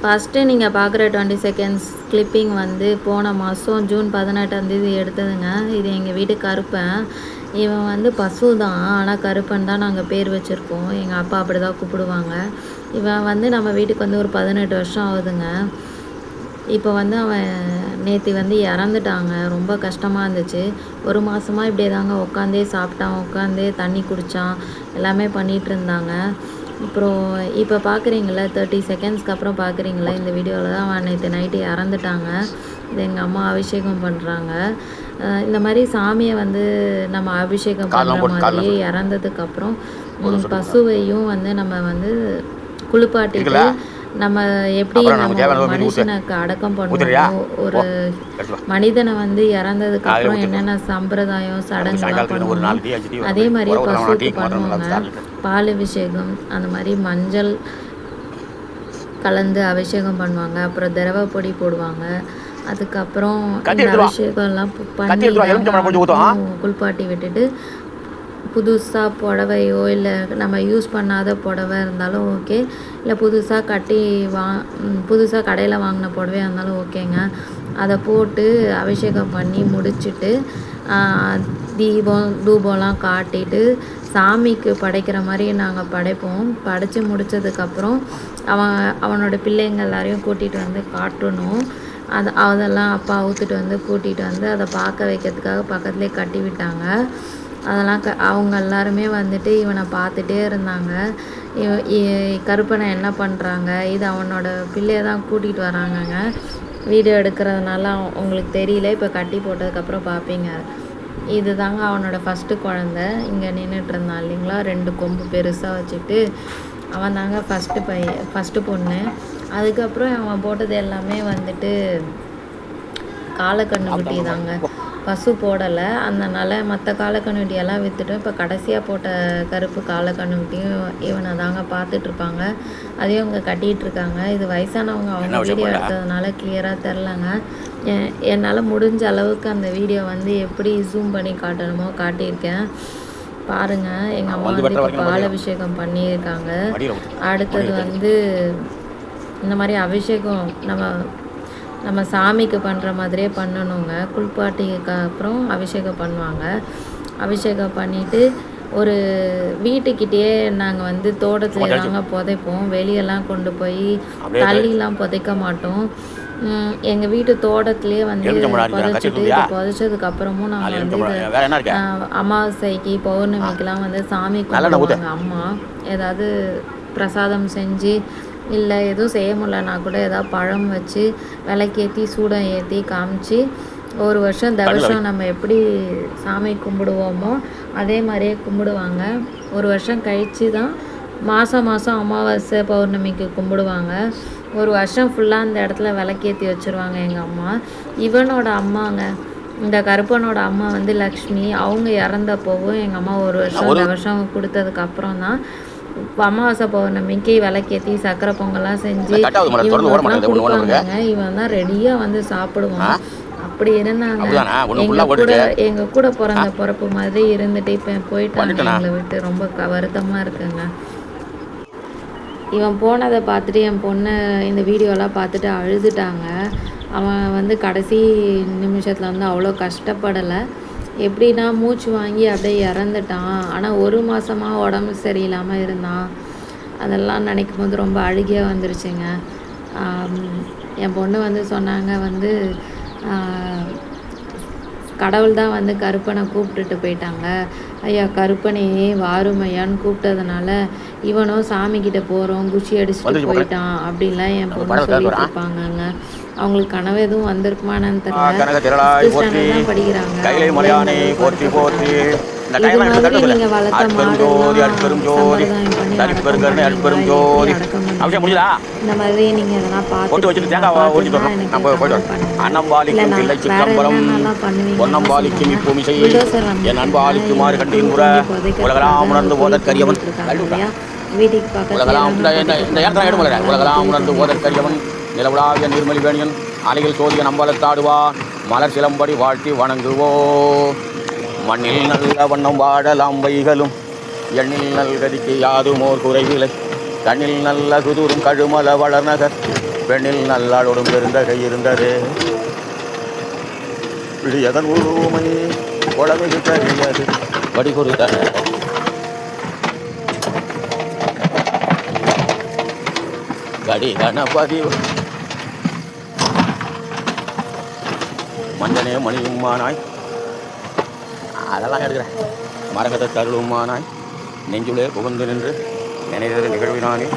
First நீங்கள் பார்க்குற 20 seconds clipping வந்து போன மாதம் ஜூன் 18 எடுத்ததுங்க. இது எங்கள் வீட்டு கருப்பன். இவன் வந்து பசு தான், ஆனால் கருப்பன் தான் நாங்கள் பேர் வச்சுருக்கோம். எங்கள் அப்பா அப்படி தான் கூப்பிடுவாங்க. இவன் வந்து நம்ம வீட்டுக்கு வந்து ஒரு 18 வருஷம் ஆகுதுங்க. இப்போ வந்து அவன் நேற்று வந்து இறந்துட்டாங்க. ரொம்ப கஷ்டமாக இருந்துச்சு. ஒரு மாதமாக இப்படியே தாங்க உட்காந்தே சாப்பிட்டான், உட்காந்தே தண்ணி குடித்தான், எல்லாமே பண்ணிகிட்டு இருந்தாங்க. அப்புறம் இப்போ பார்க்குறீங்களா 30 செகண்ட்ஸ்க்கு அப்புறம் பார்க்குறீங்களா இந்த வீடியோவில் தான் அவன் நேற்று நைட்டு இறந்துட்டாங்க. இது எங்கள் அம்மா அபிஷேகம் பண்ணுறாங்க. இந்த மாதிரி சாமியை வந்து நம்ம அபிஷேகம் பண்ணுற மாதிரியே இறந்ததுக்கப்புறம் பசுவையும் வந்து நம்ம வந்து குளிப்பாட்டிட்டு நம்ம எப்படி நம்ம மனுஷனுக்கு அடக்கம் பண்ணுவோம், ஒரு மனிதனை வந்து இறந்ததுக்கு அப்புறம் என்னென்ன சம்பிரதாயம் சடங்குலாம் பண்ணுவோம் அதே மாதிரியே பசுவுக்கு பண்ணுவாங்க. பால் அபிஷேகம், அந்த மாதிரி மஞ்சள் கலந்து அபிஷேகம் பண்ணுவாங்க. அப்புறம் திரவ பொடி போடுவாங்க. அதுக்கப்புறம் இந்த அபிஷேகம்லாம் பண்ணி குளிப்பாட்டி விட்டுட்டு புதுசாக புடவையோ இல்லை நம்ம யூஸ் பண்ணாத புடவை இருந்தாலும் ஓகே, இல்லை புதுசாக கடையில் வாங்கின புடவையாக இருந்தாலும் ஓகேங்க. அதை போட்டு அபிஷேகம் பண்ணி முடிச்சுட்டு தூபம்லாம் காட்டிட்டு சாமிக்கு படைக்கிற மாதிரி நாங்கள் படைப்போம். படைச்சி முடித்ததுக்கப்புறம் அவனோட பிள்ளைங்க எல்லாரையும் கூட்டிகிட்டு வந்து காட்டணும். அதெல்லாம் அப்பா அவுத்துட்டு வந்து கூட்டிகிட்டு வந்து அதை பார்க்க வைக்கிறதுக்காக பக்கத்துலேயே கட்டி விட்டாங்க. அதெல்லாம் அவங்க எல்லாருமே வந்துட்டு இவனை பார்த்துட்டே இருந்தாங்க. கருப்பனை என்ன பண்ணுறாங்க, இது அவனோட பிள்ளையை தான் கூட்டிகிட்டு வராங்கங்க. வீடியோ எடுக்கிறதுனால உங்களுக்கு தெரியல, இப்போ கட்டி போட்டதுக்கப்புறம் பார்ப்பீங்க. இது தாங்க அவனோட ஃபஸ்ட்டு குழந்த. இங்கே நின்றுட்டு இருந்தான் இல்லைங்களா, 2 கொம்பு பெருசாக வச்சுட்டு. அவன் தாங்க ஃபஸ்ட்டு பொண்ணு. அதுக்கப்புறம் அவன் போட்டது எல்லாமே வந்துட்டு காலக்கண்ணுக்குட்டி தாங்க. பசு போடலை, அதனால் மற்ற காலக்கண்ணுக்குட்டியெல்லாம் விற்றுட்டோம். இப்போ கடைசியாக போட்ட கருப்பு காலக்கண்ணுக்குட்டியும் இவனை தாங்க பார்த்துட்ருப்பாங்க. அதையும் அவங்க கட்டிகிட்ருக்காங்க. இது வயசானவங்க, அவங்க வீடியோ எடுத்ததுனால கிளியராக தெரிலங்க. என்னால் முடிஞ்ச அளவுக்கு அந்த வீடியோ வந்து எப்படி ஜூம் பண்ணி காட்டணுமோ காட்டியிருக்கேன். பாருங்கள், எங்கள் அம்மா வந்து இப்போ பால் அபிஷேகம் பண்ணியிருக்காங்க. அடுத்தது வந்து இந்த மாதிரி அபிஷேகம் நம்ம சாமிக்கு பண்ணுற மாதிரியே பண்ணணுங்க. குளிப்பாட்டிக்கு அப்புறம் அபிஷேகம் பண்ணுவாங்க. அபிஷேகம் பண்ணிவிட்டு ஒரு வீட்டுக்கிட்டேயே நாங்கள் வந்து தோட்டத்தில் தாங்க புதைப்போம். வெளியெல்லாம் கொண்டு போய் தள்ளிலாம் புதைக்க மாட்டோம். எங்கள் வீட்டு தோட்டத்துலேயே வந்து புதைச்சிட்டு புதைச்சதுக்கப்புறமும் நாங்கள் வந்து அமாவாசைக்கு பௌர்ணமிக்கெலாம் வந்து சாமி கும்பிடுவாங்க. அம்மா ஏதாவது பிரசாதம் செஞ்சு, இல்லை எதுவும் செய்ய முடியலனா கூட ஏதாவது பழம் வச்சு விளக்கேற்றி சூடம் ஏற்றி காமிச்சு ஒரு வருஷம் தவசம் நம்ம எப்படி சாமி கும்பிடுவோமோ அதே மாதிரியே கும்பிடுவாங்க. ஒரு வருஷம் கழித்து தான் மாதம் அமாவாசை பௌர்ணமிக்கு கும்பிடுவாங்க. ஒரு வருஷம் ஃபுல்லாக அந்த இடத்துல விளக்கேற்றி வச்சுருவாங்க எங்கள் அம்மா. இவனோட அம்மாங்க, இந்த கருப்பனோட அம்மா வந்து லக்ஷ்மி. அவங்க இறந்தப்போவும் எங்கள் அம்மா ஒரு வருஷம் கொடுத்ததுக்கப்புறம் தான் அமாவாசை பௌர்ணமிக்கு விளக்கேற்றி சக்கரை பொங்கல்லாம் செஞ்சு இவங்கெல்லாம் கொடுப்பாங்க. இவன் தான் ரெடியாக வந்து சாப்பிடுவான். அப்படி இருந்தாங்க. எங்கள் கூட பிறந்த பிறப்பு மாதிரி இருந்துட்டு இப்போ போயிட்டாங்க எங்களை விட்டு. ரொம்ப வருத்தமாக இருக்குங்க. இவன் போனதை பார்த்துட்டு என் பொண்ணு இந்த வீடியோலாம் பார்த்துட்டு அழுதுட்டாங்க. அவன் வந்து கடைசி நிமிஷத்தில் வந்து அவ்வளோ கஷ்டப்படலை. எப்படின்னா மூச்சு வாங்கி அப்படியே இறந்துட்டான். ஆனால் 1 மாதமாக உடம்பு சரியில்லாமல் இருந்தான். அதெல்லாம் நினைக்கும் போது ரொம்ப அழுகையாக வந்துருச்சுங்க. என் பொண்ணு வந்து சொன்னாங்க வந்து கடவுள் தான் வந்து கருப்பனை கூப்பிட்டுட்டு போயிட்டாங்க. ஐயா கருப்பனே வாருமையான்னு கூப்பிட்டதுனால இவனும் சாமிக்கிட்ட போகிறோம் குஷி அடிச்சுட்டு போயிட்டான் அப்படின்லாம் என் பொண்ணு சொல்லிட்டு இருப்பாங்கங்க. அவங்களுக்கு கனவு எதுவும் வந்திருக்குமான்னு தெரியல. தான் படிக்கிறாங்க. இது மாதிரி நீங்கள் வளர்த்த மாடு சம்பிரதாயம் பண்ணி இந்த மாதிரி நீங்கள் இதெல்லாம் பார்த்து வீட்டுக்கு பக்கத்தில் நிலவுலாவிய நீர்மலி வேணியன் அலையில் சோதிய நம்பலத்தாடுவான் மலர் சிலம்படி வாழ்த்தி வணங்குவோ. மண்ணில் நல்ல வண்ணம் வாழலாம் வைகளும் எண்ணில் நல்கதிக்கு யாதுமோர் குறைவிலை கண்ணில் நல்ல குதூரும் கழுமல வளர்நகர் பெண்ணில் நல்லாளோடும் பெருந்தகை இருந்தது விடியதன் ஊமை உடமைக்கு தெரியாது வடி குறித்த கடி கணபதி மஞ்சனே மணியுமானாய் அதெல்லாம் எடுக்கிறேன் மரகத தருளுமானாய் நெஞ்சுளே புகுந்து நின்று நினைத்தது நிகழ்வினானே